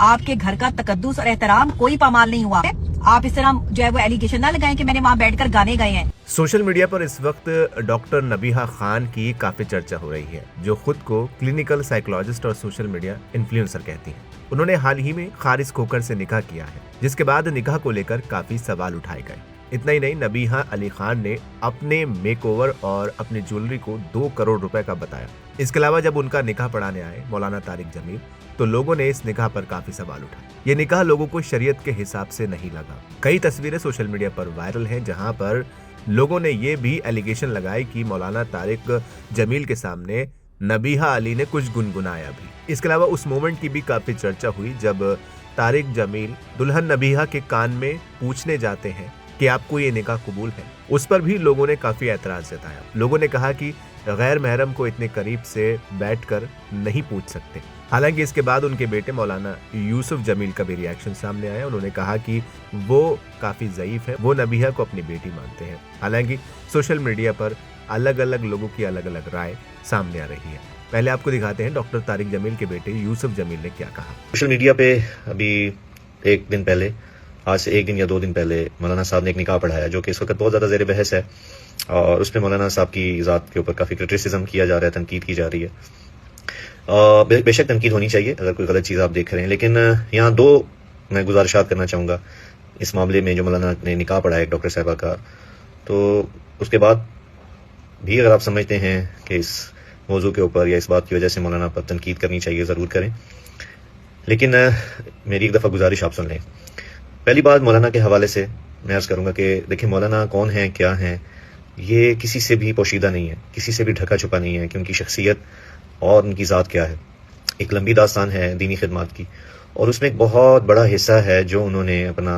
आपके घर का तकद्दुस और एहतराम कोई पामाल नहीं हुआ है। आप इस तरह जो है वो एलिगेशन ना लगाएं कि मैंने वहाँ बैठकर गाने गाए हैं। सोशल मीडिया पर इस वक्त डॉक्टर नबीहा खान की काफी चर्चा हो रही है, जो खुद को क्लिनिकल साइकोलॉजिस्ट और सोशल मीडिया इन्फ्लुएंसर कहती हैं। उन्होंने हाल ही में खारिज खोकर से निकाह किया है, जिसके बाद निकाह को लेकर काफी सवाल उठाए गए। इतना ही नहीं, नबीहा अली खान ने अपने मेकओवर और अपनी ज्वेलरी को 2 करोड़ रुपए का बताया। इसके अलावा जब उनका निकाह पढ़ाने आए मौलाना तारिक जमील, तो लोगों ने इस निकाह पर काफी सवाल उठाए। ये निकाह लोगों को शरीयत के हिसाब से नहीं लगा। कई तस्वीरें सोशल मीडिया पर वायरल हैं, जहां पर लोगों ने ये भी एलिगेशन लगाई कि मौलाना तारिक जमील के सामने नबीहा अली ने कुछ गुनगुनाया भी। इसके अलावा उस मोमेंट की भी काफी चर्चा हुई जब तारिक जमील दुल्हन नबीहा के कान में पूछने जाते हैं कि आपको ये निकाह कबूल है। उस पर भी लोगों ने काफी एतराज जताया। लोगों ने कहा कि गैर महरम को इतने करीब से बैठकर नहीं पूछ सकते। हालांकि इसके बाद उनके बेटे मौलाना यूसुफ जमील का भी रिएक्शन सामने आया। उन्होंने कहा कि वो काफी ज़ईफ है, वो नबीहा को अपनी बेटी मानते हैं। हालांकि सोशल मीडिया पर अलग अलग लोगों की अलग अलग राय सामने आ रही है। पहले आपको दिखाते हैं डॉक्टर तारिक जमील के बेटे यूसुफ जमील ने क्या कहा। सोशल मीडिया पे अभी एक दिन पहले, आज से 1 दिन या 2 दिन पहले, मौलाना साहब ने एक निकाह पढ़ाया जो कि इस वक्त बहुत ज्यादा ज़ेर बहस है, और उस पर मौलाना साहब की ज़ात के ऊपर काफी क्रिटिसिज्म किया जा रहा है, तनकीद की जा रही है। बेशक तनकीद होनी चाहिए अगर कोई गलत चीज़ आप देख रहे हैं, लेकिन यहाँ 2 मैं गुजारिशात करना चाहूँगा इस मामले में। जो मौलाना ने निकाह पढ़ाया डॉक्टर साहबा का, तो उसके बाद भी अगर आप समझते हैं कि इस मौजू के ऊपर या इस बात की वजह से मौलाना पर तनकीद करनी चाहिए, ज़रूर करें। लेकिन मेरी एक दफ़ा गुजारिश आप सुन लें। पहली बात, मौलाना के हवाले से मैं अर्ज़ करूँगा कि देखिए, मौलाना कौन है, क्या है, ये किसी से भी पोशीदा नहीं है, किसी से भी ढका छुपा नहीं है कि उनकी शख्सियत और उनकी ज़ात क्या है। एक लंबी दास्तान है दीनी खिदमत की, और उसमें एक बहुत बड़ा हिस्सा है जो उन्होंने अपना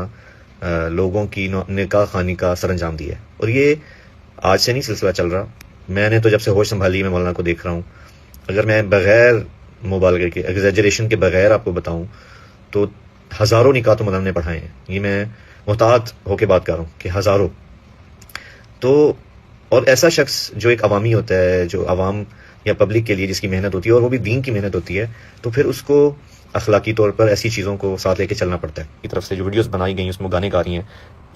लोगों की निकाह खानी का सरंजाम दिया है। और ये आज से नहीं सिलसिला चल रहा। मैंने तो जब से होश संभाली मैं मौलाना को देख रहा हूँ। अगर मैं बगैर मुबालगे के, एग्जैजरेशन के बगैर आपको बताऊँ तो हज़ारों निकाह तो मौलाना ने पढ़ाए हैं। ये मैं मुहतात होकर बात कर रहा हूँ कि हज़ारों। तो और ऐसा शख्स जो एक अवामी होता है, जो अवाम या पब्लिक के लिए जिसकी मेहनत होती है, और वो भी दीन की मेहनत होती है, तो फिर उसको अखलाकी तौर पर ऐसी चीज़ों को साथ लेके चलना पड़ता है। की तरफ से जो वीडियोस बनाई गई उसमें गाने गा रही हैं,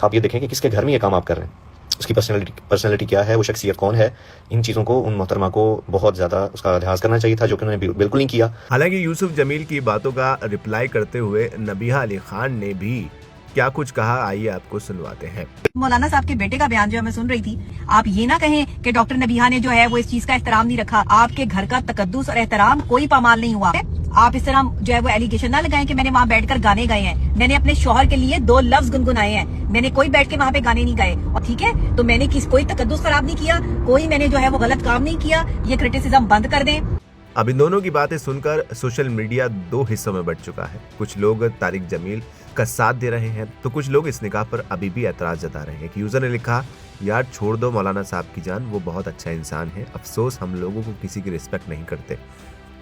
आप ये देखें कि किसके घर में ये काम आप कर रहे हैं, उसकी पर्सनैलिटी क्या है, वो शख्सियत कौन है। इन चीज़ों को उन मोहतरमा को बहुत ज़्यादा उसका लिहाज करना चाहिए था, जो कि उन्होंने बिल्कुल नहीं किया। हालांकि यूसुफ जमील की बातों का रिप्लाई करते हुए नबीहा अली खान ने भी क्या कुछ कहा, आइए आपको सुनवाते हैं। मौलाना साहब के बेटे का बयान जो मैं सुन रही थी, आप ये ना कहें कि डॉक्टर नबीहा ने जो है वो इस चीज का एहतराम नहीं रखा। आपके घर का तकद्दुस और एहतराम कोई पामाल नहीं हुआ। आप इस तरह जो है वो एलिगेशन ना लगाएं कि मैंने वहाँ बैठकर गाने गाए हैं। मैंने अपने शौहर के लिए 2 लफ्ज गुनगुनाए हैं। मैंने कोई बैठ के वहाँ पे गाने नहीं गाए, और ठीक है, तो मैंने कोई तकद्दुस खराब नहीं किया, कोई मैंने जो है वो गलत काम नहीं किया। ये क्रिटिसिज्म बंद कर दें। अब इन दोनों की बातें सुनकर सोशल मीडिया 2 हिस्सों में बंट चुका है। कुछ लोग तारिक जमील का साथ दे रहे हैं, तो कुछ लोग इस निकाह पर अभी भी एतराज जता रहे हैं। कि यूजर ने लिखा, यार छोड़ दो मौलाना साहब की जान, वो बहुत अच्छा इंसान है, अफसोस हम लोगों को किसी की रिस्पेक्ट नहीं करते।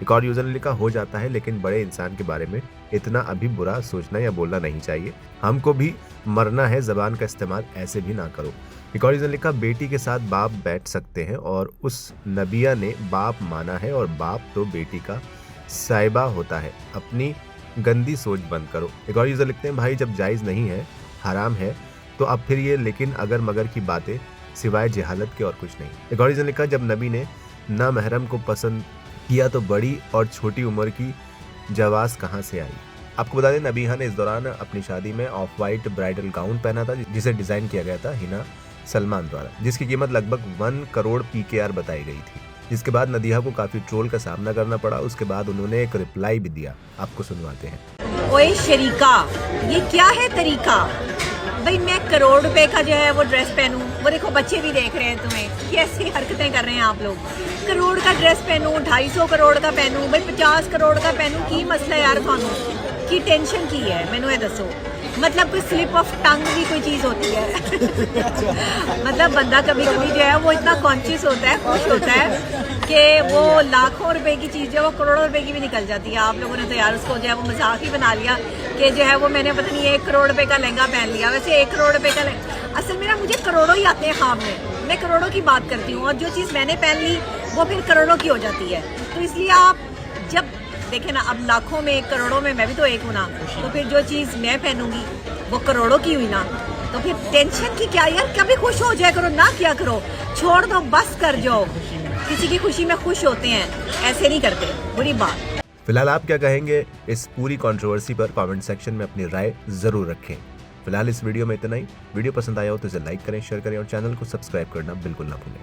एक और यूजर ने लिखा, हो जाता है, लेकिन बड़े इंसान के बारे में इतना अभी बुरा सोचना या बोलना नहीं चाहिए। हमको भी मरना है, जबान का इस्तेमाल ऐसे भी ना करो। एक और यूजर ने लिखा, बेटी के साथ बाप बैठ सकते हैं, और उस नबिया ने बाप माना है, और बाप तो बेटी का साहिबा होता है, अपनी गंदी सोच बंद करो। एक और यूजर लिखते हैं, भाई जब जायज़ नहीं है, हराम है, तो अब फिर ये लेकिन अगर मगर की बातें सिवाय जहालत के और कुछ नहीं। एक और यूजर ने लिखा, जब नबी ने ना महरम को पसंद किया तो बड़ी और छोटी उम्र की जवाज कहाँ से आई। आपको बता दें, नबीहा ने इस दौरान अपनी शादी में ऑफ वाइट ब्राइडल गाउन पहना था, जिसे डिजाइन किया गया था हिना सलमान द्वारा, जिसकी कीमत लगभग 1 करोड़ PKR बताई गई थी। जिसके बाद नदीहा को काफी ट्रोल का सामना करना पड़ा। उसके बाद उन्होंने एक रिप्लाई भी दिया, आपको सुनवाते हैं। ओए शरीका, ये क्या है तरीका? भाई मैं करोड़ रुपए का जो है वो ड्रेस पहनूं, वो देखो बच्चे भी देख रहे हैं तुम्हें, कैसी हरकतें कर रहे हैं आप लोग। करोड़ का ड्रेस पहनूं, 250 करोड़ का पहनूं, भाई 50 करोड़ का पहनूं, की मसला यार थानू की टेंशन की है, मैनू ये दसो। मतलब कोई स्लिप ऑफ टंग भी कोई चीज़ होती है। मतलब बंदा कभी कभी जो है वो इतना कॉन्शियस होता है, खुश होता है कि वो लाखों रुपए की चीज़ जो है वो करोड़ों रुपए की भी निकल जाती है। आप लोगों ने तो यार उसको जो है वो मजाक ही बना लिया कि जो है वो मैंने पता नहीं 1 करोड़ रुपए का लहंगा पहन लिया। वैसे 1 करोड़ रुपए का असल में ना मुझे करोड़ों ही आते हैं ख्वाब में, मैं करोड़ों की बात करती हूँ, और जो चीज़ मैंने पहन ली वो फिर करोड़ों की हो जाती है। तो इसलिए आप जब देखे ना, अब लाखों में करोड़ों में मैं भी तो एक हूँ ना, तो फिर जो चीज़ मैं पहनूंगी वो करोड़ों की हुई ना, तो फिर टेंशन की क्या यार, कभी खुश हो जाया करो ना, क्या करो, छोड़ दो, बस कर जाओ। किसी की खुशी में खुश होते हैं, ऐसे नहीं करते, बुरी बात। फिलहाल आप क्या कहेंगे इस पूरी कंट्रोवर्सी पर? कमेंट सेक्शन में अपनी राय जरूर रखें। फिलहाल इस वीडियो में इतना ही। वीडियो पसंद आया हो तो इसे लाइक करें, शेयर करें और चैनल को सब्सक्राइब करना बिल्कुल ना भूलें।